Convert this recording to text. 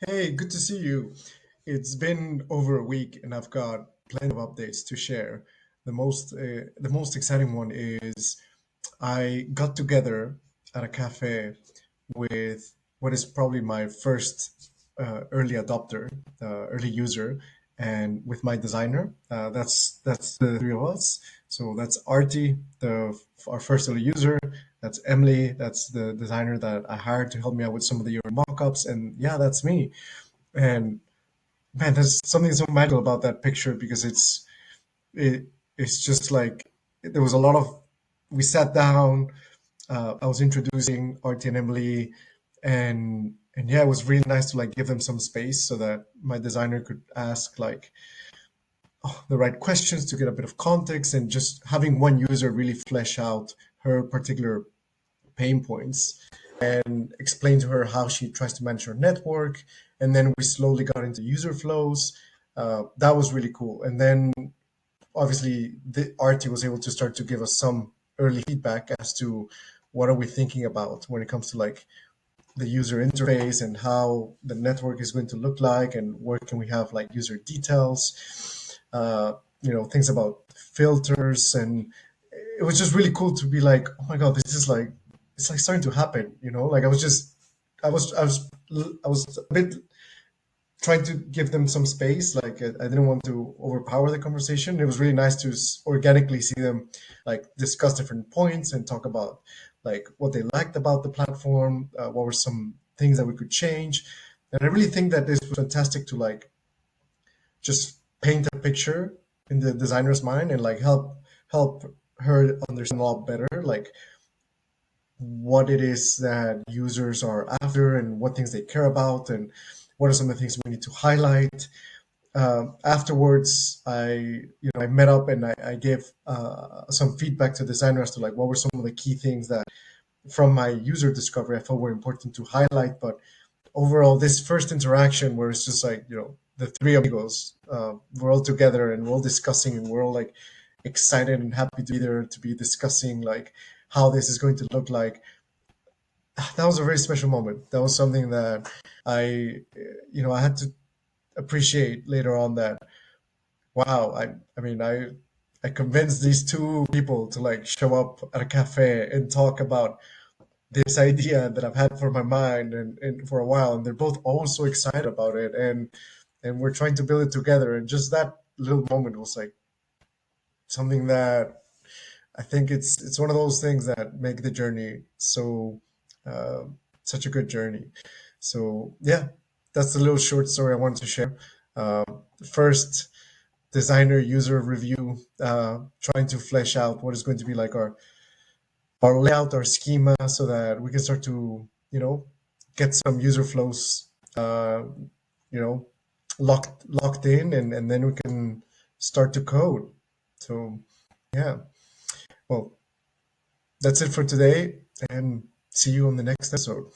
Hey, good to see you. It's been over a week and I've got plenty of updates to share. The most exciting one is I got together at a cafe with what is probably my first early adopter, early user, and with my designer. That's the three of us. So that's Artie, the our first early user. That's Emily. That's the designer that I hired to help me out with some of the mock-ups. And yeah, that's me. And man, there's something so magical about that picture because it it's just like there was a lot of we sat down. I was introducing Artie and Emily, and yeah, it was really nice to like give them some space so that my designer could ask like the right questions to get a bit of context, and just having one user really flesh out her particular pain points and explain to her how she tries to manage her network. And then we slowly got into user flows. That was really cool. And then obviously the Artie was able to start to give us some early feedback as to what are we thinking about when it comes to like the user interface and how the network is going to look like, and where can we have like user details, things about filters. And it was just really cool to be like, oh my god, this is like it's like starting to happen. Like I was a bit trying to give them some space. Like I didn't want to overpower the conversation. It was really nice to organically see them like discuss different points and talk about like what they liked about the platform, what were some things that we could change. And I really think that this was fantastic to like just paint a picture in the designer's mind and like help her understand a lot better like what it is that users are after and what things they care about, and what are some of the things we need to highlight. Afterwards, I met up and I gave some feedback to the designer as to like what were some of the key things that from my user discovery I felt were important to highlight. But overall, this first interaction where it's just like the three amigos, we're all together and we're all discussing and we're all like excited and happy to be there to be discussing like how this is going to look like. That was a very special moment. That was something that I had to appreciate later on. That wow, I convinced these two people to like show up at a cafe and talk about this idea that I've had for my mind and for a while, and they're both also excited about it, and we're trying to build it together. And just that little moment was like something that I think it's one of those things that make the journey uh, such a good journey. So yeah, that's the little short story I wanted to share. First designer user review, trying to flesh out what is going to be like our layout, our schema, so that we can start to get some user flows you know locked in, and then we can start to code. So yeah, well, that's it for today, and see you on the next episode.